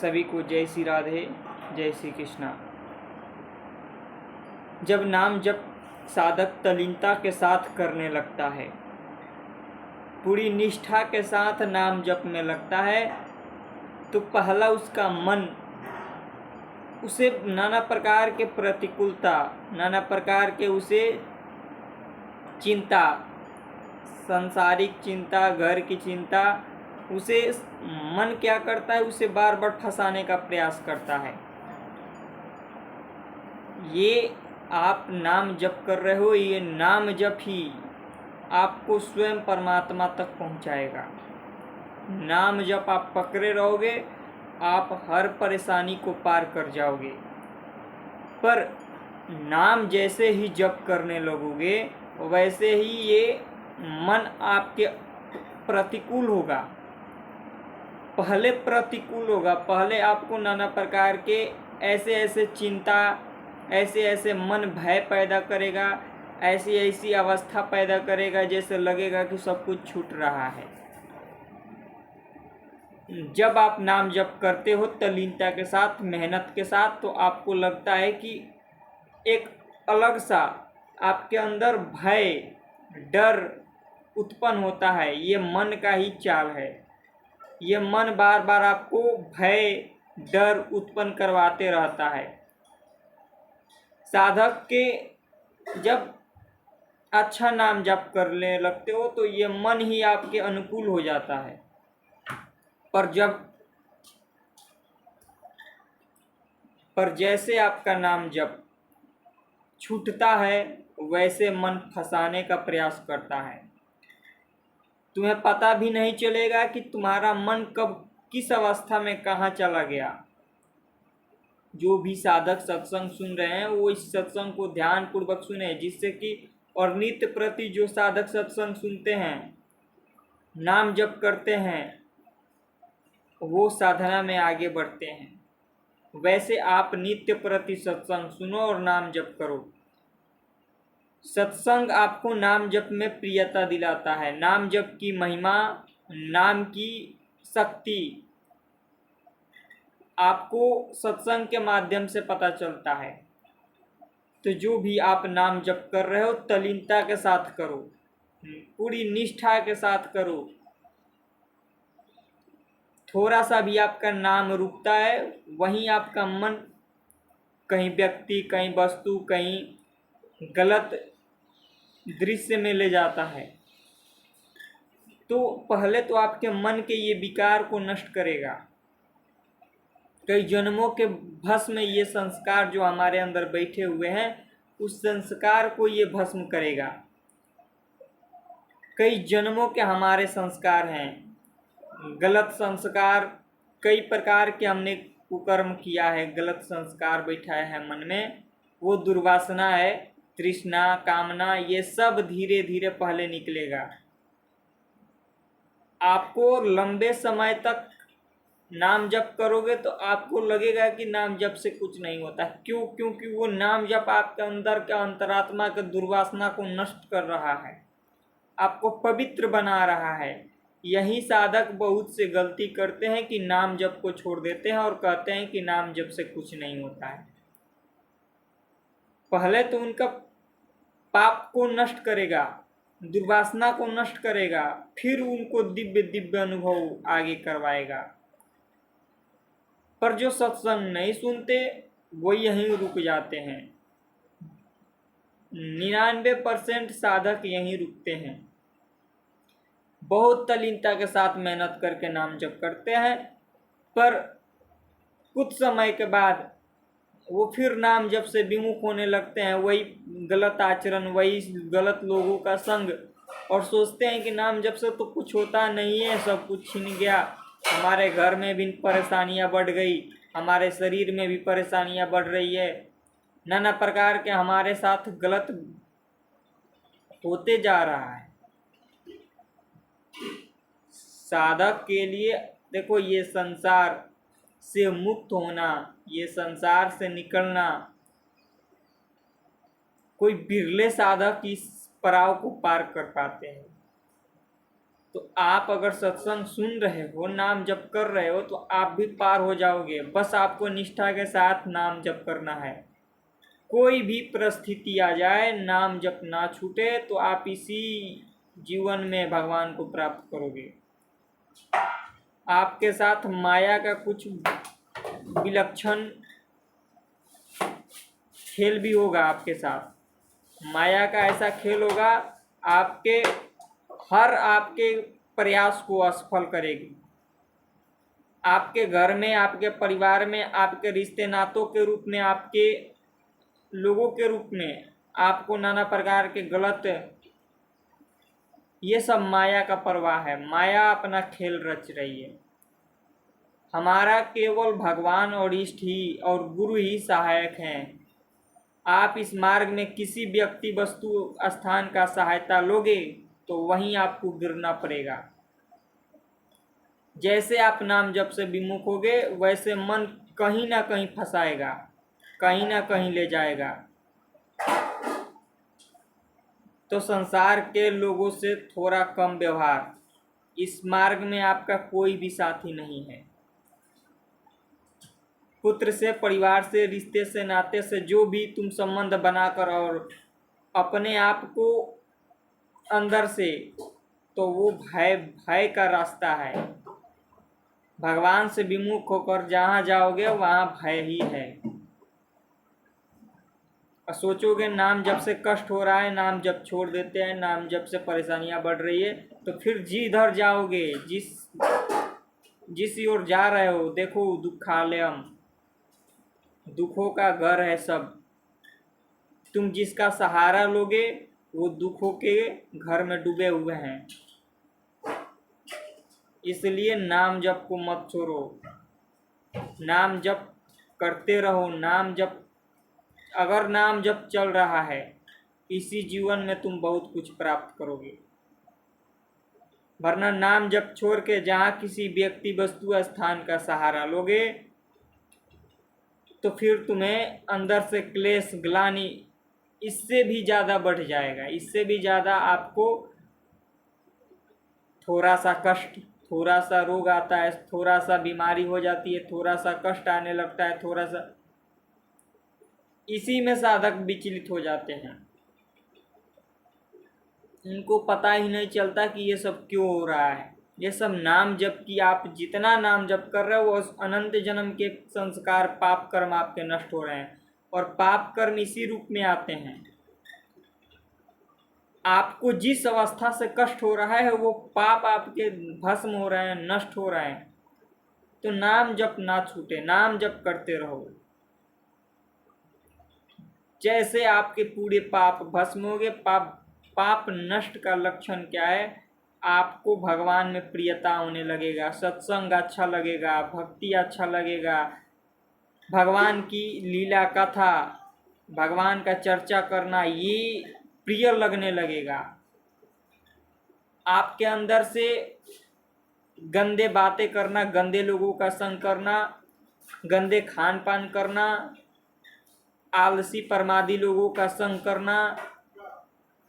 सभी को जय श्री राधे, जय श्री कृष्णा। जब नाम जप साधक तल्लीनता के साथ करने लगता है, पूरी निष्ठा के साथ नाम जप में लगता है, तो पहला उसका मन उसे नाना प्रकार के प्रतिकूलता, नाना प्रकार के उसे चिंता, सांसारिक चिंता, घर की चिंता, उसे मन क्या करता है, उसे बार बार फंसाने का प्रयास करता है। ये आप नाम जप कर रहे हो, ये नाम जप ही आपको स्वयं परमात्मा तक पहुंचाएगा। नाम जप आप पकड़े रहोगे, आप हर परेशानी को पार कर जाओगे। पर नाम जैसे ही जप करने लगोगे, वैसे ही ये मन आपके प्रतिकूल होगा। पहले प्रतिकूल होगा, पहले आपको नाना प्रकार के ऐसे ऐसे चिंता, ऐसे ऐसे मन भय पैदा करेगा, ऐसी ऐसी अवस्था पैदा करेगा जैसे लगेगा कि सब कुछ छूट रहा है। जब आप नाम जप करते हो तल्लीनता के साथ, मेहनत के साथ, तो आपको लगता है कि एक अलग सा आपके अंदर भय, डर उत्पन्न होता है। ये मन का ही चाल है। ये मन बार बार आपको भय, डर उत्पन्न करवाते रहता है। साधक के जब अच्छा नाम जप करने लगते हो तो ये मन ही आपके अनुकूल हो जाता है। पर जैसे आपका नाम जप छूटता है, वैसे मन फंसाने का प्रयास करता है। तुम्हें पता भी नहीं चलेगा कि तुम्हारा मन कब किस अवस्था में कहाँ चला गया। जो भी साधक सत्संग सुन रहे हैं, वो इस सत्संग को ध्यान पूर्वक सुने, जिससे कि और नित्य प्रति जो साधक सत्संग सुनते हैं, नाम जप करते हैं, वो साधना में आगे बढ़ते हैं। वैसे आप नित्य प्रति सत्संग सुनो और नाम जप करो। सत्संग आपको नाम जप में प्रियता दिलाता है। नाम जप की महिमा, नाम की शक्ति आपको सत्संग के माध्यम से पता चलता है। तो जो भी आप नाम जप कर रहे हो, तल्लीनता के साथ करो, पूरी निष्ठा के साथ करो। थोड़ा सा भी आपका नाम रुकता है, वहीं आपका मन कहीं व्यक्ति, कहीं वस्तु, कहीं गलत दृश्य में ले जाता है। तो पहले तो आपके मन के ये विकार को नष्ट करेगा। कई जन्मों के भस्म में ये संस्कार जो हमारे अंदर बैठे हुए हैं, उस संस्कार को ये भस्म करेगा। कई जन्मों के हमारे संस्कार हैं, गलत संस्कार, कई प्रकार के हमने कुकर्म किया है, गलत संस्कार बैठाया है मन में। वो दुर्वासना है, तृष्णा, कामना, ये सब धीरे धीरे पहले निकलेगा। आपको लंबे समय तक नाम जप करोगे तो आपको लगेगा कि नाम जप से कुछ नहीं होता। क्यों? क्योंकि वो नाम जप आपके अंदर के अंतरात्मा के दुर्वासना को नष्ट कर रहा है, आपको पवित्र बना रहा है। यही साधक बहुत से गलती करते हैं कि नाम जप को छोड़ देते हैं और कहते हैं कि नाम जप से कुछ नहीं होता है। पहले तो उनका पाप को नष्ट करेगा, दुर्वासना को नष्ट करेगा, फिर उनको दिव्य दिव्य अनुभव आगे करवाएगा। पर जो सत्संग नहीं सुनते, वो यहीं रुक जाते हैं। 99% साधक यहीं रुकते हैं। बहुत तल्लीनता के साथ मेहनत करके नाम जप करते हैं, पर कुछ समय के बाद वो फिर नाम जप से विमुख होने लगते हैं। वही गलत आचरण, वही गलत लोगों का संग, और सोचते हैं कि नाम जप से तो कुछ होता नहीं है, सब कुछ छिन गया, हमारे घर में भी परेशानियां बढ़ गई, हमारे शरीर में भी परेशानियां बढ़ रही है, नाना प्रकार के हमारे साथ गलत होते जा रहा है। साधक के लिए देखो, ये संसार से मुक्त होना, ये संसार से निकलना, कोई बिरले साधक इस पड़ाव को पार कर पाते हैं। तो आप अगर सत्संग सुन रहे हो, नाम जप कर रहे हो, तो आप भी पार हो जाओगे। बस आपको निष्ठा के साथ नाम जप करना है। कोई भी परिस्थिति आ जाए, नाम जप ना छूटे, तो आप इसी जीवन में भगवान को प्राप्त करोगे। आपके साथ माया का कुछ विलक्षण खेल भी होगा। आपके साथ माया का ऐसा खेल होगा, आपके प्रयास को असफल करेगी। आपके घर में, आपके परिवार में, आपके रिश्ते नातों के रूप में, आपके लोगों के रूप में आपको नाना प्रकार के गलत, ये सब माया का प्रवाह है। माया अपना खेल रच रही है। हमारा केवल भगवान और इष्ट ही और गुरु ही सहायक हैं। आप इस मार्ग में किसी व्यक्ति, वस्तु, स्थान का सहायता लोगे तो वहीं आपको गिरना पड़ेगा। जैसे आप नाम जप से विमुख होगे, वैसे मन कहीं ना कहीं फंसाएगा, कहीं ना कहीं ले जाएगा। तो संसार के लोगों से थोड़ा कम व्यवहार। इस मार्ग में आपका कोई भी साथी नहीं है। पुत्र से, परिवार से, रिश्ते से, नाते से जो भी तुम संबंध बनाकर और अपने आप को अंदर से, तो वो भय भय का रास्ता है। भगवान से विमुख होकर जहाँ जाओगे वहाँ भय ही है। और सोचोगे नाम जप से कष्ट हो रहा है, नाम जप छोड़ देते हैं, नाम जप से परेशानियां बढ़ रही है, तो फिर जिधर जाओगे, जिस ओर जा रहे हो, देखो दुखालयम, दुखों का घर है सब। तुम जिसका सहारा लोगे वो दुखों के घर में डूबे हुए हैं। इसलिए नाम जप को मत छोड़ो, नाम जप करते रहो। नाम जप, अगर नाम जप चल रहा है, इसी जीवन में तुम बहुत कुछ प्राप्त करोगे। वरना नाम जप छोड़ के जहाँ किसी व्यक्ति, वस्तु, स्थान का सहारा लोगे, तो फिर तुम्हें अंदर से क्लेश, ग्लानि इससे भी ज़्यादा बढ़ जाएगा। इससे भी ज़्यादा आपको थोड़ा सा कष्ट, थोड़ा सा रोग आता है, थोड़ा सा बीमारी हो जाती है, थोड़ा सा कष्ट आने लगता है, थोड़ा सा, इसी में साधक विचलित हो जाते हैं। इनको पता ही नहीं चलता कि ये सब क्यों हो रहा है। ये सब नाम जप की, आप जितना नाम जप कर रहे हो, वो अनंत जन्म के संस्कार, पाप कर्म आपके नष्ट हो रहे हैं। और पाप कर्म इसी रूप में आते हैं। आपको जिस अवस्था से कष्ट हो रहा है, वो पाप आपके भस्म हो रहे हैं, नष्ट हो रहे हैं। तो नाम जप ना छूटे, नाम जप करते रहो। जैसे आपके पूरे पाप भस्म हो गए। पाप नष्ट का लक्षण क्या है? आपको भगवान में प्रियता होने लगेगा, सत्संग अच्छा लगेगा, भक्ति अच्छा लगेगा, भगवान की लीला कथा, भगवान का चर्चा करना, ये प्रिय लगने लगेगा। आपके अंदर से गंदे बातें करना, गंदे लोगों का संग करना, गंदे खान पान करना, आलसी परमादी लोगों का संग करना,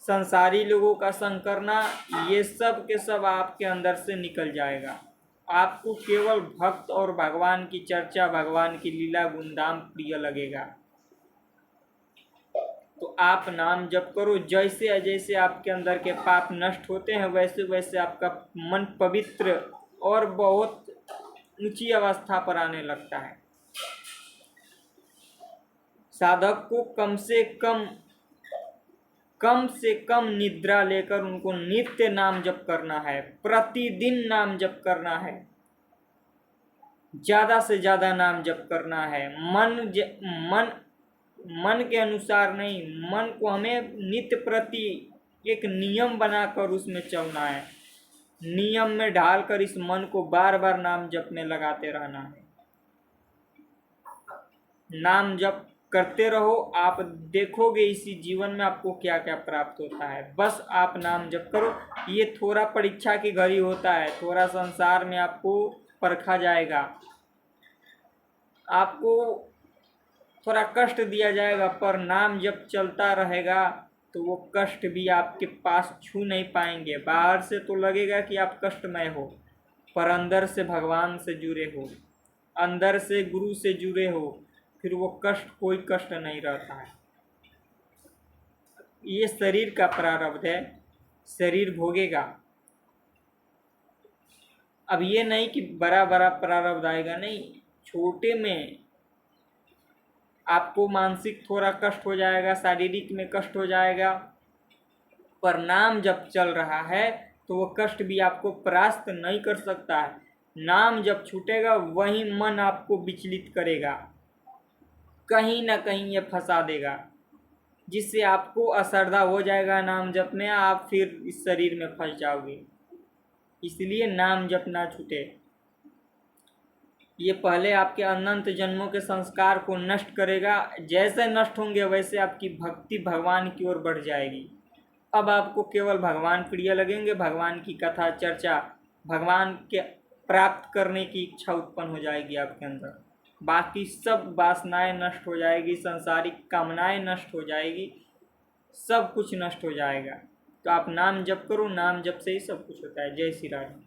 संसारी लोगों का संग करना, ये सब के सब आपके अंदर से निकल जाएगा। आपको केवल भक्त और भगवान की चर्चा, भगवान की लीला गुणधाम प्रिय लगेगा। तो आप नाम जप करो। जैसे जैसे आपके अंदर के पाप नष्ट होते हैं, वैसे वैसे आपका मन पवित्र और बहुत ऊंची अवस्था पर आने लगता है। साधक को कम से कम निद्रा लेकर उनको नित्य नाम जप करना है, प्रतिदिन नाम जप करना है, ज्यादा से ज्यादा नाम जप करना है। मन के अनुसार नहीं, मन को हमें नित्य प्रति एक नियम बनाकर उसमें चलना है। नियम में ढालकर इस मन को बार बार नाम जप में लगाते रहना है। नाम जप करते रहो, आप देखोगे इसी जीवन में आपको क्या क्या प्राप्त होता है। बस आप नाम जप करो। ये थोड़ा परीक्षा की घड़ी होता है, थोड़ा संसार में आपको परखा जाएगा, आपको थोड़ा कष्ट दिया जाएगा, पर नाम जप चलता रहेगा तो वो कष्ट भी आपके पास छू नहीं पाएंगे। बाहर से तो लगेगा कि आप कष्टमय हो, पर अंदर से भगवान से जुड़े हो, अंदर से गुरु से जुड़े हो, फिर वो कष्ट कोई कष्ट नहीं रहता है। ये शरीर का प्रारब्ध है, शरीर भोगेगा। अब ये नहीं कि बड़ा बड़ा प्रारब्ध आएगा, नहीं, छोटे में आपको मानसिक थोड़ा कष्ट हो जाएगा, शारीरिक में कष्ट हो जाएगा, पर नाम जब चल रहा है तो वो कष्ट भी आपको परास्त नहीं कर सकता है। नाम जब छूटेगा वही मन आपको विचलित करेगा, कहीं ना कहीं ये फंसा देगा, जिससे आपको असरदा हो जाएगा नाम जप में, आप फिर इस शरीर में फंस जाओगे। इसलिए नाम जप ना छूटे। ये पहले आपके अनंत जन्मों के संस्कार को नष्ट करेगा। जैसे नष्ट होंगे वैसे आपकी भक्ति भगवान की ओर बढ़ जाएगी। अब आपको केवल भगवान प्रिय लगेंगे, भगवान की कथा चर्चा, भगवान के प्राप्त करने की इच्छा उत्पन्न हो जाएगी आपके अंदर। बाकी सब वासनाएं नष्ट हो जाएगी, सांसारिक कामनाएं नष्ट हो जाएगी, सब कुछ नष्ट हो जाएगा। तो आप नाम जप करो, नाम जप से ही सब कुछ होता है। जय श्री राम।